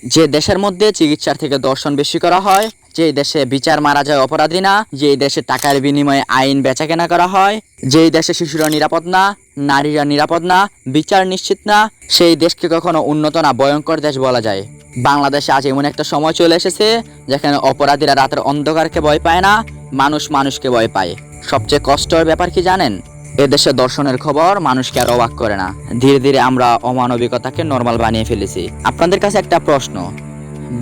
যে দেশের মধ্যে চিকিৎসার থেকে দর্শন বেশি করা হয়, যে দেশে বিচার মারা যায় অপরাধী না, যে দেশে টাকার বিনিময়ে আইন বেচাকেনা করা হয়, যেই দেশে শিশুরা নিরাপদ না, নারীরা নিরাপদ না, বিচার নিশ্চিত না, সেই দেশকে কখনো উন্নত না ভয়ঙ্কর দেশ বলা যায়। বাংলাদেশে আজ এমন একটা সময় চলে এসেছে যেখানে অপরাধীরা রাতের অন্ধকারকে ভয় পায় না, মানুষ মানুষকে ভয় পায়। সবচেয়ে কষ্টের ব্যাপার কি জানেন? এদেশে দর্শনের খবর মানুষকে আর অবাক করে না। ধীরে ধীরে আমরা অমানবিকতাকে নর্মাল বানিয়ে ফেলেছি। আপনাদের কাছে একটা প্রশ্ন,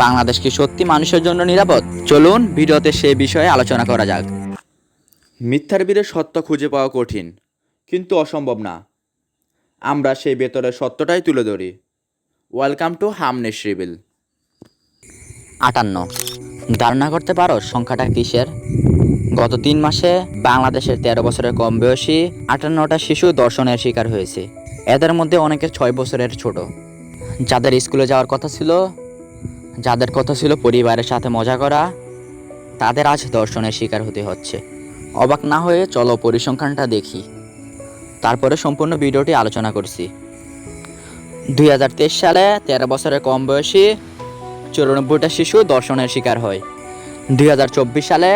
বাংলাদেশ কি সত্যি মানুষের জন্য নিরাপদ? চলুন ভিডিওতে সেই বিষয়ে আলোচনা করা যাক। মিথ্যার ভিড়ে সত্য খুঁজে পাওয়া কঠিন, কিন্তু অসম্ভব না। আমরা সেই ভেতরের সত্যটাই তুলে ধরি। ওয়েলকাম টু হামনেশ রিভিল। 58। ধারণা করতে পারো সংখ্যাটা কিসের? গত 3 মাসে বাংলাদেশের 13 বছরের কম বয়সী 58টা শিশু ধর্ষণের শিকার হয়েছে। এদের মধ্যে অনেকে 6 বছরের ছোট। যাদের স্কুলে যাওয়ার কথা ছিল, যাদের কথা ছিল পরিবারের সাথে মজা করা, তাদের আজ ধর্ষণের শিকার হতে হচ্ছে। অবাক না হয়ে চলো পরিসংখ্যানটা দেখি, তারপরে সম্পূর্ণ ভিডিওটি আলোচনা করছি। 2023 সালে 13 বছরের কম বয়সী 94টা শিশু ধর্ষণের শিকার হয়। 2024 সালে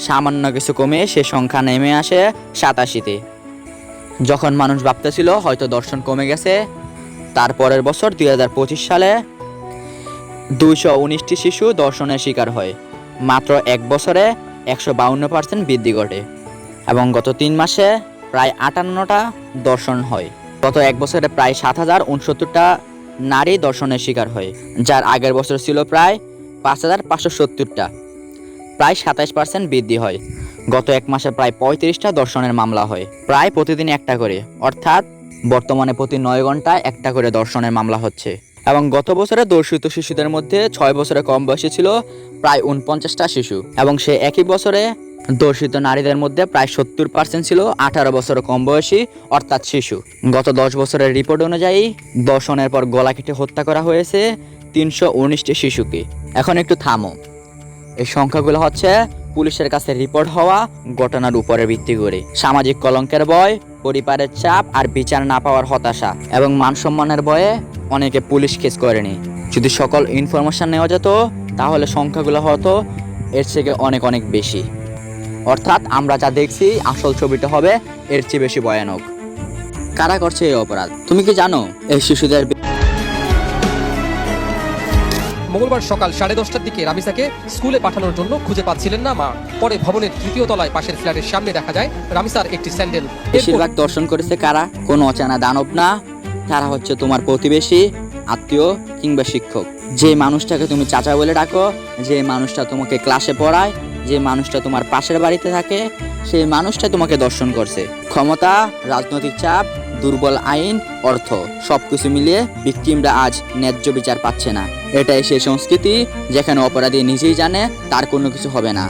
সামান্য কিছু কমে সে সংখ্যা নেমে আসে 87-তে। যখন মানুষ ভাবতেছিল হয়তো ধর্ষণ কমে গেছে, তারপরের বছর 2025 সালে 219টি শিশু ধর্ষণের শিকার হয়। মাত্র 1 বছরে 152% বৃদ্ধি ঘটে এবং গত 3 মাসে প্রায় 58টা ধর্ষণ হয়। গত 1 বছরে প্রায় 7069টা নারী ধর্ষণের শিকার হয়, যার আগের বছর ছিল প্রায় 5570টা, প্রায় 27% বৃদ্ধি হয়। গত 1 মাসে প্রায় 35টা ধর্ষণের মামলা হয়, প্রায় প্রতিদিন একটা করে, অর্থাৎ বর্তমানে প্রতি 9 ঘন্টায় একটা করে ধর্ষণের মামলা হচ্ছে। এবং গত বছরে ধর্ষিত শিশুদের মধ্যে 6 বছরের কম বয়সী ছিল প্রায় 49টা শিশু, এবং সে একই বছরে ধর্ষিত নারীদের মধ্যে প্রায় 70% ছিল 18 বছরের কম বয়সী, অর্থাৎ শিশু। গত 10 বছরের রিপোর্ট অনুযায়ী ধর্ষণের পর গলা কেটে হত্যা করা হয়েছে 319টি শিশুকে। এখন একটু থামো, এই সংখ্যাগুলো হচ্ছে পুলিশের কাছে রিপোর্ট হওয়া ঘটনার উপরে ভিত্তি করে। সামাজিক কলঙ্কের ভয়, পরিবারের চাপ আর বিচার না পাওয়ার হতাশা এবং মানসম্মানের ভয়ে অনেকে পুলিশ কেস করেনি। যদি সকল ইনফরমেশন নেওয়া যেত তাহলে সংখ্যাগুলো হতো এর থেকে অনেক অনেক বেশি। অর্থাৎ আমরা যা দেখছি আসল ছবিটা হবে এর চেয়ে বেশি ভয়ানক। কারা করছে এই অপরাধ? তুমি কি জানো? এই শিশুদের মঙ্গলবার সকাল 10:30টার দিকে রামিসাকে স্কুলে পাঠানোর জন্য খুঁজে পাচ্ছিলেন না মা। পরে ভবনের 3য় তলায় পাশের ফ্ল্যাটের সামনে দেখা যায় রামিসার একটি স্যান্ডেল। বেশিরভাগ দর্শন করেছে কারা? কোনো অচেনা দানব না, তারা হচ্ছে তোমার প্রতিবেশী, আত্মীয় কিংবা শিক্ষক। যে মানুষটাকে তুমি চাচা বলে ডাকো, যে মানুষটা তোমাকে ক্লাসে পড়ায়, যে মানুষটা তোমার পাশের বাড়িতে থাকে, সেই মানুষটা তোমাকে দর্শন করছে। ক্ষমতা, রাজনৈতিক চাপ, দুর্বল আইন, অর্থ সবকিছু মিলিয়ে ভিকটিমরা আজ ন্যায্য বিচার পাচ্ছে না। এটাই সেই সংস্কৃতি যেখানে অপরাধী নিজেই জানে তার কোনো কিছু হবে না,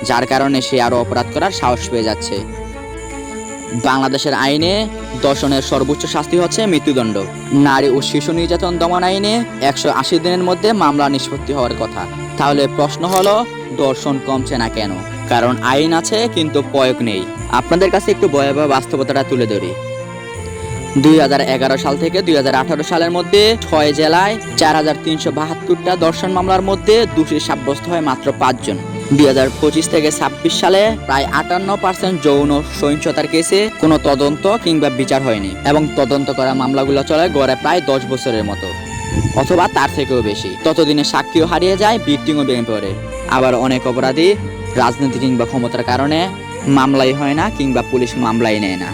যার কারণে সে আরো অপরাধ করার সাহস পেয়ে যাচ্ছে। বাংলাদেশের আইনে ধর্ষণের সর্বোচ্চ শাস্তি হচ্ছে মৃত্যুদণ্ড। নারী ও শিশু নির্যাতন দমন আইনে 180 দিনের মধ্যে মামলা নিষ্পত্তি হওয়ার কথা। তাহলে প্রশ্ন হলো, ধর্ষণ কমছে না কেন? কারণ আইন আছে কিন্তু প্রয়োগ নেই। আপনাদের কাছে একটু ভয়াবহ বাস্তবতাটা তুলে ধরি। 2011 সাল থেকে 2018 সালের মধ্যে 6 জেলায় 4372টা ধর্ষণ মামলার মধ্যে দোষী সাব্যস্ত হয় মাত্র 5 জন। 2025 থেকে 26 সালে প্রায় 58% যৌন সহিংসতার কেসে কোনো তদন্ত কিংবা বিচার হয়নি, এবং তদন্ত করা মামলাগুলো চলে গড়ে প্রায় 10 বছরের মতো, অথবা তার থেকেও বেশি। ততদিনে সাক্ষীও হারিয়ে যায়, ভিকটিমও ভেঙে পড়ে। আবার অনেক অপরাধী রাজনীতি কিংবা ক্ষমতার কারণে মামলাই হয় না কিংবা পুলিশ মামলাই নেয় না।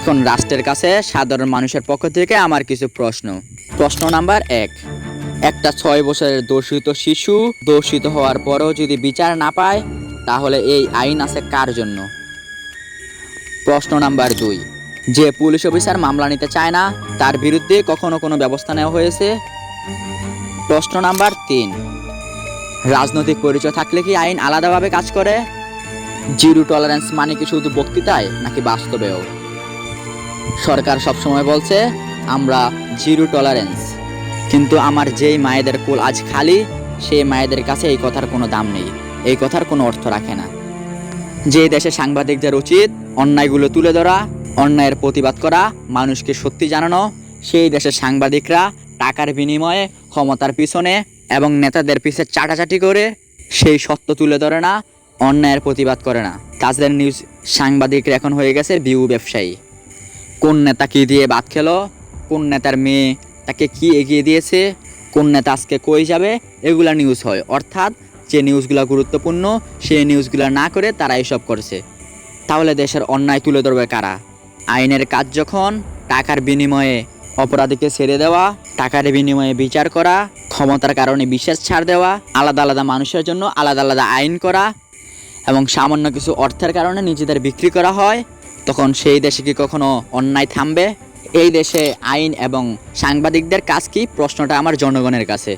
এখন রাষ্ট্রের কাছে সাধারণ মানুষের পক্ষ থেকে আমার কিছু প্রশ্ন নাম্বার 1, একটা 6 বছরের ধর্ষিত শিশু ধর্ষিত হওয়ার পরেও যদি বিচার না পায়, তাহলে এই আইন আছে কার জন্য? প্রশ্ন নাম্বার 2, যে পুলিশ অফিসার মামলা নিতে চায় না তার বিরুদ্ধে কখনো কোনো ব্যবস্থা নেওয়া হয়েছে? প্রশ্ন নাম্বার 3, রাজনৈতিক পরিচয় থাকলে কি আইন আলাদাভাবে কাজ করে? জিরো টলারেন্স মানে কি শুধু বক্তৃতায় নাকি বাস্তবেও? সরকার সবসময় বলছে আমরা জিরো টলারেন্স, কিন্তু আমার যেই মায়েদের কোল আজ খালি, সেই মায়েদের কাছে এই কথার কোনো দাম নেই, এই কথার কোনো অর্থ রাখে না। যে দেশে সাংবাদিকদের উচিত অন্যায়গুলো তুলে ধরা, অন্যায়ের প্রতিবাদ করা, মানুষকে সত্যি জানানো, সেই দেশের সাংবাদিকরা টাকার বিনিময়ে ক্ষমতার পিছনে এবং নেতাদের পিছে চাটাচাটি করে সেই সত্য তুলে ধরে না, অন্যায়ের প্রতিবাদ করে না। তাদের নিউজ সাংবাদিকরা এখন হয়ে গেছে ভিউ ব্যবসায়ী। কোন নেতা কী দিয়ে ভাত খেলো, কোন নেতার মেয়ে তাকে কি এগিয়ে দিয়েছে, কোন নেতা আজকে কই যাবে, এগুলা নিউজ হয়। অর্থাৎ যে নিউজগুলো গুরুত্বপূর্ণ সেই নিউজগুলো না করে তারা এসব করছে। তাহলে দেশের অন্যায় তুলে ধরবে কারা? আইনের কাজ যখন টাকার বিনিময়ে অপরাধীকে ছেড়ে দেওয়া, টাকার বিনিময়ে বিচার করা, ক্ষমতার কারণে বিশেষ ছাড় দেওয়া, আলাদা আলাদা মানুষের জন্য আলাদা আলাদা আইন করা এবং সামান্য কিছু অর্থের কারণে নিজেদের বিক্রি করা হয়, তখন সেই দেশে কি কখনো অন্যায় থামবে? এই দেশে আইন এবং সাংবাদিকদের কাজ কি? প্রশ্নটা আমার জনগণের কাছে।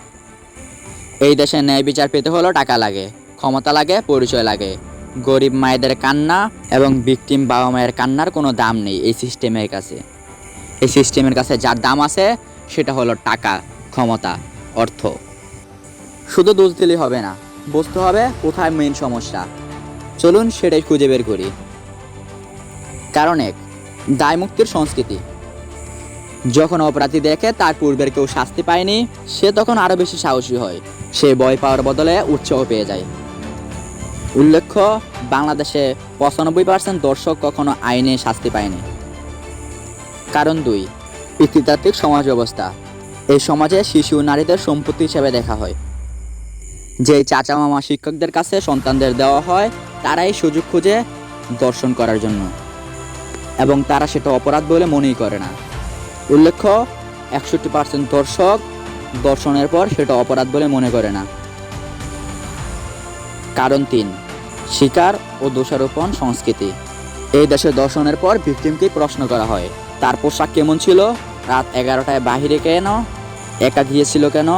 এই দেশে ন্যায় বিচার পেতে হলো টাকা লাগে, ক্ষমতা লাগে, পরিচয় লাগে। গরিব মায়েদের কান্না এবং ভিকটিম বাবা মায়ের কান্নার কোনো দাম নেই এই সিস্টেমের কাছে। এই সিস্টেমের কাছে যার দাম আছে সেটা হলো টাকা, ক্ষমতা, অর্থ। শুধু দোষ দিলে হবে না, বুঝতে হবে কোথায় মেইন সমস্যা। চলুন সেটাই খুঁজে বের করি। কারণ এক, দায়মুক্তির সংস্কৃতি। যখন অপরাধী দেখে তার পূর্বের কেউ শাস্তি পায়নি, সে তখন আরো বেশি সাহসী হয়। সে ভয় পাওয়ার বদলে উৎসাহ পেয়ে যায়। উল্লেখ্য, বাংলাদেশে 95% দর্শক কখনো আইনে শাস্তি পায়নি। কারণ দুই, পিতৃতাত্ত্বিক সমাজ ব্যবস্থা। এই সমাজে শিশু নারীদের সম্পত্তি হিসেবে দেখা হয়। যে চাচা মামা শিক্ষকদের কাছে সন্তানদের দেওয়া হয়, তারাই সুযোগ খুঁজে দর্শন করার জন্য, এবং তারা সেটা অপরাধ বলে মনেই করে না। উল্লেখ্য, 61% দর্শক দর্শনের পর সেটা অপরাধ বলে মনে করে না। কারণ তিন, শিকার ও দোষারোপণ সংস্কৃতি। এই দেশে দর্শনের পর ভিকটিমকে প্রশ্ন করা হয়, তার পোশাক কেমন ছিল, রাত 11টায় বাহিরে কেন, একা গিয়েছিল কেন,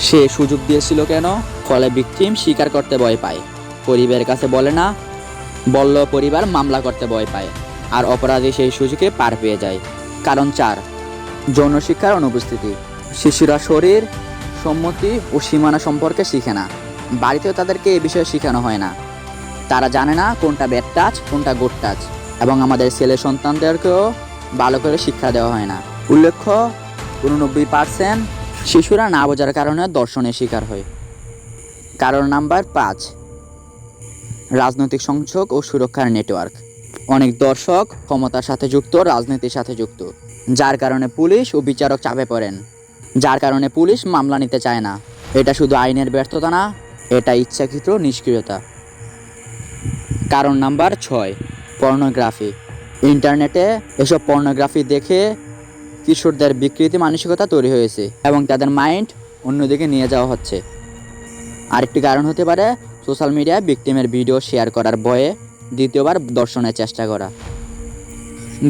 সে সুযোগ দিয়েছিল কেন। ফলে ভিকটিম স্বীকার করতে ভয় পায়, পরিবারের কাছে বলে না, বললেও পরিবার মামলা করতে ভয় পায়, আর অপরাধী সেই সুযোগে পার পেয়ে যায়। কারণ চার, যৌন শিক্ষার অনুপস্থিতি। শিশুরা শরীর, সম্মতি ও সীমানা সম্পর্কে শিখে না। বাড়িতেও তাদেরকে এ বিষয়ে শেখানো হয় না। তারা জানে না কোনটা ব্যাড টাচ, কোনটা গুড টাচ, এবং আমাদের ছেলে সন্তানদেরকেও ভালো করে শিক্ষা দেওয়া হয় না। উল্লেখ্য, 89% শিশুরা না বোঝার কারণে দর্শনের শিকার হয়। কারণ নাম্বার 5, রাজনৈতিক সংযোগ ও সুরক্ষার নেটওয়ার্ক। অনেক দর্শক ক্ষমতার সাথে যুক্ত, রাজনীতির সাথে যুক্ত, যার কারণে পুলিশ ও বিচারক চাপে পড়েন, যার কারণে পুলিশ মামলা নিতে চায় না। এটা শুধু আইনের ব্যর্থতা না, এটা ইচ্ছাকৃত নিষ্ক্রিয়তা। কারণ নাম্বার 6, পর্নোগ্রাফি। ইন্টারনেটে এসব পর্নোগ্রাফি দেখে কিশোরদের বিকৃতি মানসিকতা তৈরি হয়েছে এবং তাদের মাইন্ড অন্যদিকে নিয়ে যাওয়া হচ্ছে। আরেকটি কারণ হতে পারে সোশ্যাল মিডিয়ায় ভিকটিমের ভিডিও শেয়ার করার ভয়ে দ্বিতীয়বার দর্শনের চেষ্টা করা।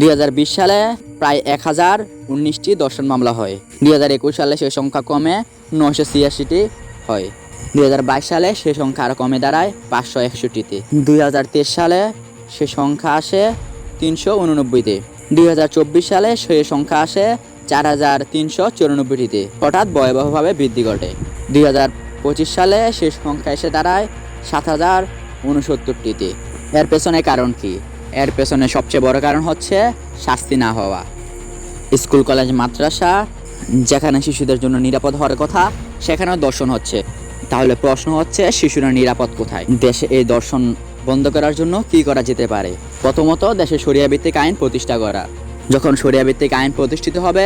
2020 সালে প্রায় 1019টি দর্শন মামলা হয়। 2021 সালে সে সংখ্যা কমে 986টি হয়। 2022 সালে সে সংখ্যা আরও কমে দাঁড়ায় 561টিতে। 2023 সালে সে সংখ্যা আসে 389তে। 2024 সালে সে সংখ্যা আসে 4394টিতে। হঠাৎ ভয়াবহভাবে বৃদ্ধি ঘটে। 2025 সালে সে সংখ্যা এসে দাঁড়ায় 7069টিতে। এর পেছনে কারণ কি? এর পেছনে সবচেয়ে বড় কারণ হচ্ছে শাস্তি না হওয়া। স্কুল, কলেজ, মাদ্রাসা, যেখানে শিশুদের জন্য নিরাপদ হওয়ার কথা, সেখানেও দর্শন হচ্ছে। তাহলে প্রশ্ন হচ্ছে, শিশুরা নিরাপদ কোথায়? দেশে এই দর্শন বন্ধ করার জন্য কি করা যেতে পারে? প্রথমত, দেশে শরিয়া ভিত্তিক আইন প্রতিষ্ঠা করা। যখন শরিয়া ভিত্তিক আইন প্রতিষ্ঠিত হবে,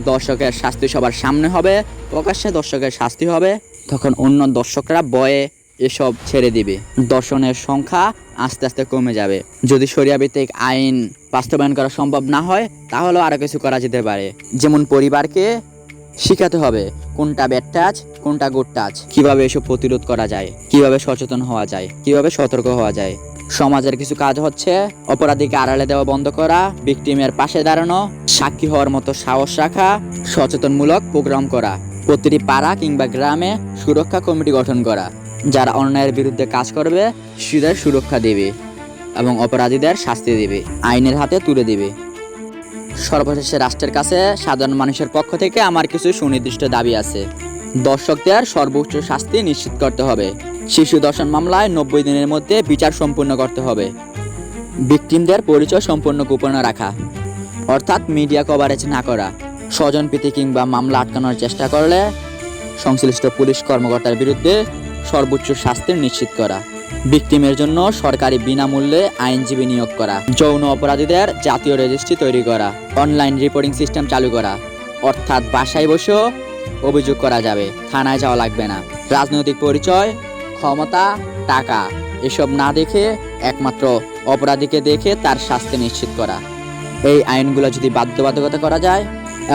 দর্শকের শাস্তি সবার সামনে হবে, প্রকাশ্যে দর্শকের শাস্তি হবে, তখন অন্য দর্শকরা ভয়ে এসব ছেড়ে দিবে। দর্শনের সংখ্যা আস্তে আস্তে কমে যাবে। যদি শরিয়া ভিত্তিক আইন বাস্তবায়ন করা সম্ভব না হয়, তাহলেও আরও কিছু করা যেতে পারে। যেমন পরিবারকে শিখাতে হবে কোনটা ব্যাড টাচ, কোনটা গুড টাচ, কিভাবে এসব প্রতিরোধ করা যায়, কিভাবে সচেতন হওয়া যায়, কিভাবে সতর্ক হওয়া যায়। সমাজের কিছু কাজ হচ্ছে অপরাধীকে আড়ালে দেওয়া বন্ধ করা, ভিকটিমের পাশে দাঁড়ানো, সাক্ষী হওয়ার মতো সাহস রাখা, সচেতনমূলক প্রোগ্রাম করা, প্রতিটি পাড়া কিংবা গ্রামে সুরক্ষা কমিটি গঠন করা, যারা অন্যায়ের বিরুদ্ধে কাজ করবে শিশুদের সুরক্ষা দেবে এবং অপরাধীদের শাস্তি দেবে, আইনের হাতে তুলে দেবে। সর্বশেষে রাষ্ট্রের কাছে সাধারণ মানুষের পক্ষ থেকে আমার কিছু সুনির্দিষ্ট দাবি আছে। দর্শকদের সর্বোচ্চ শাস্তি নিশ্চিত করতে হবে। শিশু দর্শন মামলায় 90 দিনের মধ্যে বিচার সম্পূর্ণ করতে হবে। ভিকটিমদের পরিচয় সম্পূর্ণ গোপন রাখা, অর্থাৎ মিডিয়া কভারেজ না করা। স্বজনপ্রীতি কিংবা মামলা আটকানোর চেষ্টা করলে সংশ্লিষ্ট পুলিশ কর্মকর্তার বিরুদ্ধে সর্বোচ্চ শাস্তি নিশ্চিত করা, ভিকটিমের জন্য সরকারি বিনামূল্যে আইনজীবী নিয়োগ করা, যৌন অপরাধীদের জাতীয় রেজিস্ট্রি তৈরি করা, অনলাইন রিপোর্টিং সিস্টেম চালু করা, অর্থাৎ বাসায় বসেও অভিযোগ করা যাবে, থানায় যাওয়া লাগবে না। রাজনৈতিক পরিচয়, ক্ষমতা, টাকা এসব না দেখে একমাত্র অপরাধীকে দেখে তার শাস্তি নিশ্চিত করা। এই আইনগুলো যদি বাধ্যবাধকতা করা যায়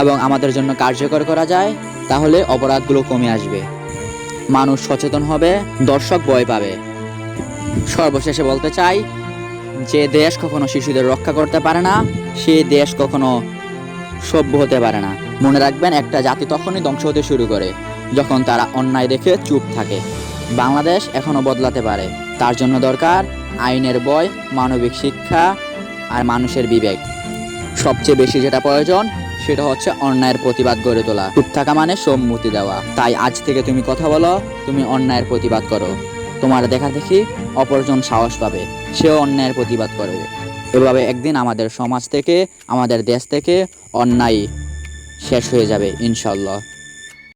এবং আমাদের জন্য কার্যকর করা যায়, তাহলে অপরাধগুলো কমে আসবে, মানুষ সচেতন হবে, দর্শক ভয় পাবে। সর্বশেষে বলতে চাই, যে দেশ কখনো শিশুদের রক্ষা করতে পারে না, সেই দেশ কখনো সভ্য হতে পারে না। মনে রাখবেন, একটা জাতি তখনই ধ্বংস হতে শুরু করে যখন তারা অন্যায় দেখে চুপ থাকে। বাংলাদেশ এখনো বদলাতে পারে, তার জন্য দরকার আইনের বয়, মানবিক শিক্ষা আর মানুষের বিবেক। সবচেয়ে বেশি যেটা প্রয়োজন সেটা হচ্ছে অন্যায়ের প্রতিবাদ গড়ে তোলা। চুপ থাকা মানে সম্মতি দেওয়া। তাই আজ থেকে তুমি কথা বলো, তুমি অন্যায়ের প্রতিবাদ করো। তোমার দেখা দেখি অপরজন সাহস পাবে, সেও অন্যায়ের প্রতিবাদ করবে। এভাবে একদিন আমাদের সমাজ থেকে, আমাদের দেশ থেকে অন্যায় শেষ হয়ে যাবে ইনশাল্লাহ।